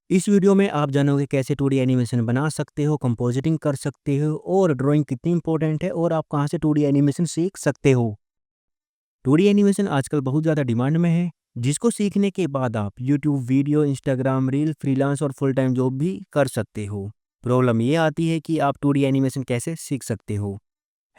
इस वीडियो में आप जानोगे कैसे 2D एनिमेशन बना सकते हो, कंपोजिटिंग कर सकते हो और ड्राइंग कितनी इंपॉर्टेंट है और आप कहाँ से 2D एनिमेशन सीख सकते हो। 2D एनिमेशन आजकल बहुत ज़्यादा डिमांड में है, जिसको सीखने के बाद आप YouTube video, Instagram reel, freelance और फुल टाइम जॉब भी कर सकते हो। प्रॉब्लम ये आती है कि आप 2D एनिमेशन कैसे सीख सकते हो।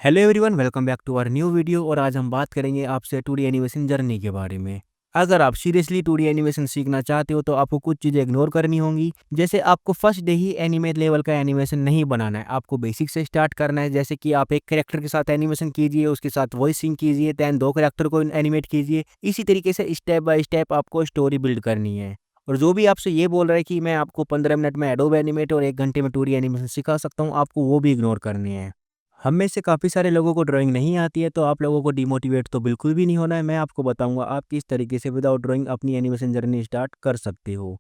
Hello everyone, welcome back to our new video और आज हम बात करेंगे आपसे 2D एनिमेशन जर्नी के बारे में। अगर आप सीरियसली 2D एनिमेशन सीखना चाहते हो तो आपको कुछ चीज़ें इग्नोर करनी होंगी। जैसे आपको फर्स्ट डे ही एनिमेट लेवल का एनिमेशन नहीं बनाना है, आपको बेसिक से स्टार्ट करना है। जैसे कि आप एक कैरेक्टर के साथ एनिमेशन कीजिए, उसके साथ वॉइस सिंक कीजिए, देन 2 कैरेक्टर को एनिमेट कीजिए। इसी तरीके से स्टेप बाय स्टेप आपको स्टोरी बिल्ड करनी है। और जो भी आपसे ये बोल रहा है कि मैं आपको 15 मिनट में एडोब एनिमेट और 1 घंटे में 2D एनिमेशन सिखा सकता हूँ, आपको वो भी इग्नोर करनी है। हम में से काफ़ी सारे लोगों को ड्राइंग नहीं आती है, तो आप लोगों को डिमोटिवेट तो बिल्कुल भी नहीं होना है। मैं आपको बताऊंगा आप किस तरीके से विदाउट ड्राइंग अपनी एनिमेशन जर्नी स्टार्ट कर सकते हो।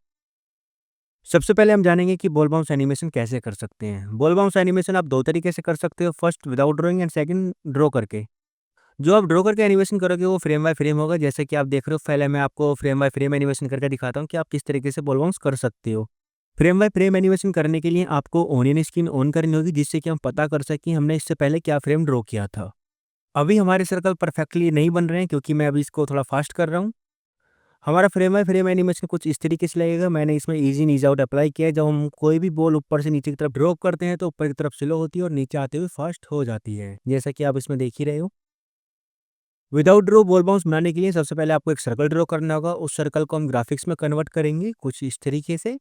सबसे पहले हम जानेंगे कि बॉल बाउंस एनिमेशन कैसे कर सकते हैं। बॉल बाउंस एनिमेशन आप दो तरीके से कर सकते हो, first without drawing and second draw करके। जो आप ड्रॉ करके एनिमेशन करोगे वो फ्रेम बाय फ्रेम होगा, जैसे कि आप देख रहे हो। पहले मैं आपको फ्रेम बाय फ्रेम एनिमेशन करके दिखाता हूँ कि आप किस तरीके से बॉल बाउंस कर सकते हो। फ्रेम बाय फ्रेम एनिमेशन करने के लिए आपको ओनियन स्क्रीन ऑन करनी होगी, जिससे कि हम पता कर सकें हमने इससे पहले क्या फ्रेम ड्रॉ किया था। अभी हमारे सर्कल परफेक्टली नहीं बन रहे हैं क्योंकि मैं अभी इसको थोड़ा फास्ट कर रहा हूँ। हमारा फ्रेम बाय फ्रेम एनिमेशन कुछ इस तरीके से लगेगा। मैंने इसमें ईज़ इन ईज़ आउट अप्लाई किया है। जब हम कोई भी बॉल ऊपर से नीचे की तरफ ड्रॉप करते हैं तो ऊपर की तरफ स्लो होती है और नीचे आते हुए फास्ट हो जाती है, जैसा कि आप इसमें देख ही रहे हो। विदाउट ड्रॉ बॉल बाउंस बनाने के लिए सबसे पहले आपको एक सर्कल ड्रॉ करना होगा। उस सर्कल को हम ग्राफिक्स में कन्वर्ट करेंगे कुछ इस तरीके से।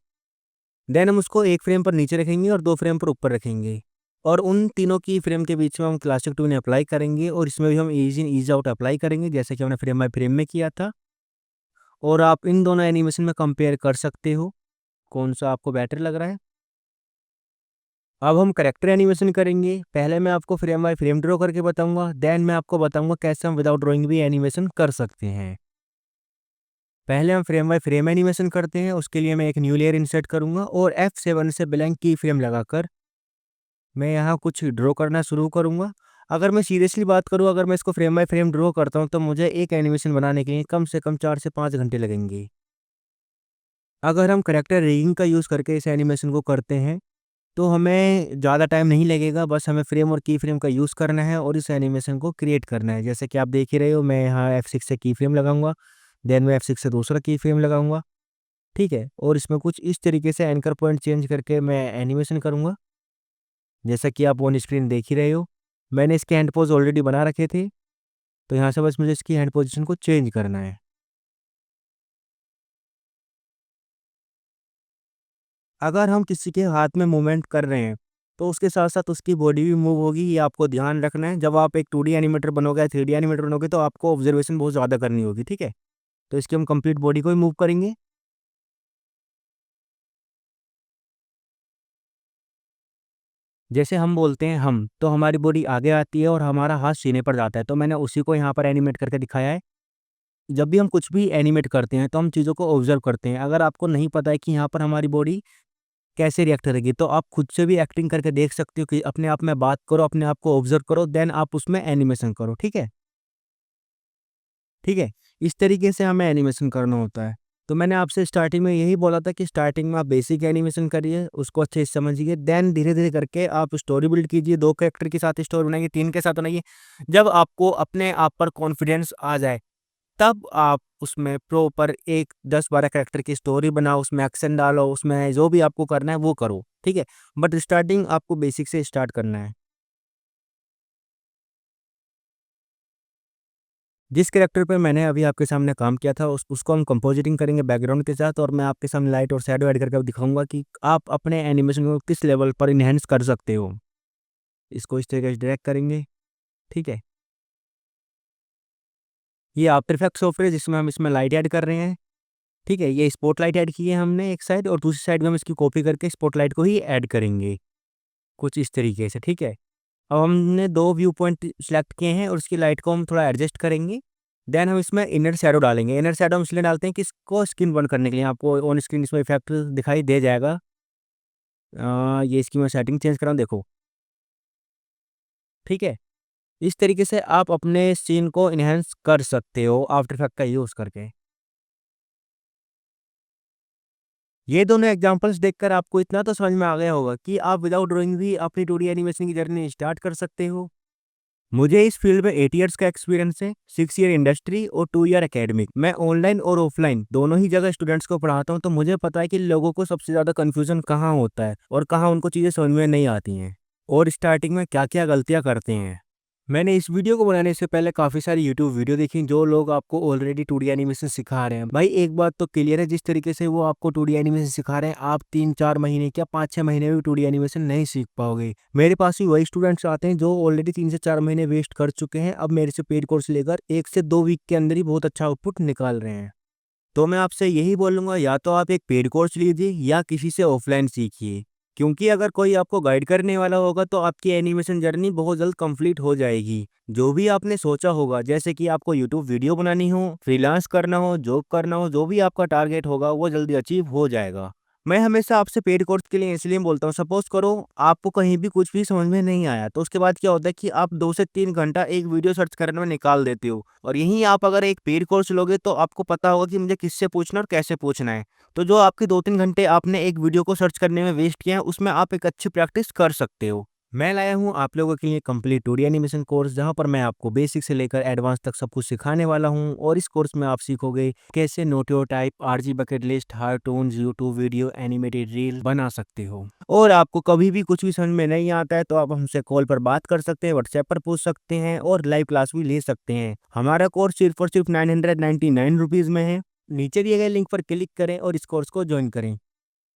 देन हम उसको एक फ्रेम पर नीचे रखेंगे और 2 फ्रेम पर ऊपर रखेंगे। और उन तीनों की फ्रेम के बीच में हम क्लासिक टूल अप्लाई करेंगे और इसमें भी हम ईज़ इन ईज़ आउट अप्लाई करेंगे, जैसे कि हमने फ्रेम बाय फ्रेम में किया था। और आप इन दोनों एनिमेशन में कंपेयर कर सकते हो, कौन-सा आपको बेटर लग रहा है। अब हम कैरेक्टर एनिमेशन करेंगे। पहले मैं आपको फ्रेम बाय फ्रेम ड्रॉ करके बताऊँगा, देन मैं आपको बताऊँगा कैसे हम विदाउट ड्राइंग भी एनिमेशन कर सकते हैं। पहले हम फ्रेम बाय फ्रेम एनिमेशन करते हैं, उसके लिए मैं एक न्यू लेयर इंसर्ट करूँगा और F7 से ब्लैंक की फ्रेम लगाकर मैं यहाँ कुछ ड्रॉ करना शुरू करूँगा। अगर मैं सीरियसली बात करूँ, अगर मैं इसको फ्रेम बाय फ्रेम ड्रॉ करता हूँ, तो मुझे एक एनिमेशन बनाने के लिए कम से कम 4 से 5 घंटे लगेंगे। अगर हम कैरेक्टर रिगिंग का यूज़ करके इस एनिमेशन को करते हैं, तो हमें ज़्यादा टाइम नहीं लगेगा। बस हमें फ्रेम और की फ्रेम का यूज़ करना है और इस एनिमेशन को क्रिएट करना है। जैसे कि आप देख ही रहे हो, मैं यहाँ F6 से की फ्रेम लगाऊँगा, देन मैं F6 से दूसरा की फ्रेम लगाऊँगा, ठीक है? और इसमें कुछ इस तरीके से एंकर पॉइंट चेंज करके मैं एनिमेशन करूँगा, जैसा कि आप ऑन स्क्रीन देख ही रहे हो। मैंने इसके हैंड पोज़ ऑलरेडी बना रखे थे, तो यहाँ से बस मुझे इसकी हैंड पोजीशन को चेंज करना है। अगर हम किसी के हाथ में मूवमेंट कर रहे हैं, तो उसके साथ-साथ उसकी बॉडी भी मूव होगी, ये आपको ध्यान रखना है। जब आप एक 2D एनिमेटर बनोगे या 3D एनिमेटर बनोगे तो आपको ऑब्जर्वेशन बहुत ज़्यादा करनी होगी, ठीक है? तो इसकी हम कंप्लीट बॉडी को ही मूव करेंगे। जैसे हम बोलते हैं हम, तो हमारी बॉडी आगे आती है और हमारा हाथ सीने पर जाता है, तो मैंने उसी को यहाँ पर एनिमेट करके दिखाया है। जब भी हम कुछ भी एनिमेट करते हैं, तो हम चीज़ों को ऑब्ज़र्व करते हैं। अगर आपको नहीं पता है कि यहाँ पर हमारी बॉडी कैसे रिएक्ट करेगी, तो आप खुद से भी एक्टिंग करके देख सकते हो कि अपने आप में बात करो, अपने आप को ऑब्ज़र्व करो, देन आप उसमें एनिमेशन करो, ठीक है? ठीक है? इस तरीके से हमें एनिमेशन करना होता है। तो मैंने आपसे स्टार्टिंग में यही बोला था कि स्टार्टिंग में आप बेसिक एनिमेशन करिए, उसको अच्छे से समझिए, देन धीरे-धीरे करके आप स्टोरी बिल्ड कीजिए। 2 कैरेक्टर के साथ स्टोरी बनाइए, 3 के साथ बनाइए। जब आपको अपने आप पर कॉन्फिडेंस आ जाए, तब आप उसमें प्रॉपर एक 10-12 कैरेक्टर की स्टोरी बनाओ, उसमें एक्शन डालो, उसमें जो भी आपको करना है वो करो, ठीक है? बट स्टार्टिंग आपको बेसिक से स्टार्ट करना है। जिस कैरेक्टर पे मैंने अभी आपके सामने काम किया था उसको हम कंपोजिटिंग करेंगे बैकग्राउंड के साथ, और मैं आपके सामने लाइट और शैडो ऐड करके दिखाऊँगा कि आप अपने एनिमेशन को किस लेवल पर एनहांस कर सकते हो। इसको इस तरीके से ड्रैग करेंगे, ठीक है? ये आफ्टर इफेक्ट्स सॉफ्टवेयर जिसमें हम इसमें लाइट ऐड कर रहे हैं, ठीक है? ये स्पॉटलाइट ऐड की है हमने एक साइड, और दूसरी साइड में हम इसकी कॉपी करके स्पॉटलाइट को ही ऐड करेंगे, कुछ इस तरीके से, ठीक है? अब हमने 2 व्यू पॉइंट सिलेक्ट किए हैं और उसकी लाइट को हम थोड़ा एडजस्ट करेंगे। देन हम इसमें इनर शैडो डालेंगे। इनर शैडो हम इसलिए डालते हैं कि इसको स्क्रीन बंद करने के लिए। आपको ऑन स्क्रीन इसमें इफेक्ट दिखाई दे जाएगा। ये इसकी मैं सेटिंग चेंज कर रहा हूँ, देखो, ठीक है? इस तरीके से आप अपने सीन को एनहांस कर सकते हो आफ्टर इफेक्ट का यूज़ करके। ये दोनों एग्जांपल्स देखकर आपको इतना तो समझ में आ गया होगा कि आप विदाउट ड्राइंग भी अपनी 2D एनिमेशन की जर्नी स्टार्ट कर सकते हो। मुझे इस फील्ड में 8 इयर्स का एक्सपीरियंस है, 6 ईयर इंडस्ट्री और 2 ईयर एकेडमिक। मैं ऑनलाइन और ऑफलाइन दोनों ही जगह स्टूडेंट्स को पढ़ाता हूँ, तो मुझे पता है कि लोगों को सबसे ज़्यादा कन्फ्यूजन कहाँ होता है और कहाँ उनको चीज़ें समझ में नहीं आती हैं और स्टार्टिंग में क्या-क्या गलतियाँ करते हैं। मैंने इस वीडियो को बनाने से पहले काफ़ी सारी यूट्यूब वीडियो देखी जो लोग आपको ऑलरेडी 2D एनिमेशन सिखा रहे हैं। भाई एक बात तो क्लियर है, जिस तरीके से वो आपको 2D एनिमेशन सिखा रहे हैं, आप 3-4 महीने क्या 5-6 महीने में 2D एनिमेशन नहीं सीख पाओगे। मेरे पास भी वही स्टूडेंट्स आते हैं जो ऑलरेडी 3 से 4 महीने वेस्ट कर चुके हैं, अब मेरे से पेड कोर्स लेकर 1 से 2 वीक के अंदर ही बहुत अच्छा आउटपुट निकाल रहे हैं। तो मैं आपसे यही बोलूँगा, या तो आप एक पेड कोर्स लीजिए या किसी से ऑफलाइन सीखिए। क्योंकि अगर कोई आपको गाइड करने वाला होगा तो आपकी एनिमेशन जर्नी बहुत जल्द कंप्लीट हो जाएगी। जो भी आपने सोचा होगा, जैसे कि आपको यूट्यूब वीडियो बनानी हो, फ्रीलांस करना हो, जॉब करना हो, जो भी आपका टारगेट होगा वो जल्दी अचीव हो जाएगा। मैं हमेशा आपसे पेड कोर्स के लिए इसलिए बोलता हूँ, सपोज़ करो आपको कहीं भी कुछ भी समझ में नहीं आया, तो उसके बाद क्या होता है कि आप 2 से 3 घंटा एक वीडियो सर्च करने में निकाल देते हो, और यहीं आप अगर एक पेड कोर्स लोगे तो आपको पता होगा कि मुझे किससे पूछना और कैसे पूछना है। तो जो आपके 2-3 घंटे आपने एक वीडियो को सर्च करने में वेस्ट किए हैं, उसमें आप एक अच्छी प्रैक्टिस कर सकते हो। मैं लाया हूँ आप लोगों के लिए कंप्लीट 2D एनिमेशन कोर्स, जहाँ पर मैं आपको बेसिक से लेकर एडवांस तक सब कुछ सिखाने वाला हूँ, और इस कोर्स में आप सीखोगे कैसे नोटियो टाइप, आरजी बकेट लिस्ट, हार्टून्स, यूट्यूब वीडियो, एनिमेटेड रील बना सकते हो। और आपको कभी भी कुछ भी समझ में नहीं आता है तो आप हमसे कॉल पर बात कर सकते हैं, व्हाट्सएप पर पूछ सकते हैं और लाइव क्लास भी ले सकते हैं। हमारा कोर्स सिर्फ और सिर्फ 999 रुपीज़ में है। नीचे दिए गए लिंक पर क्लिक करें और इस कोर्स को ज्वाइन करें।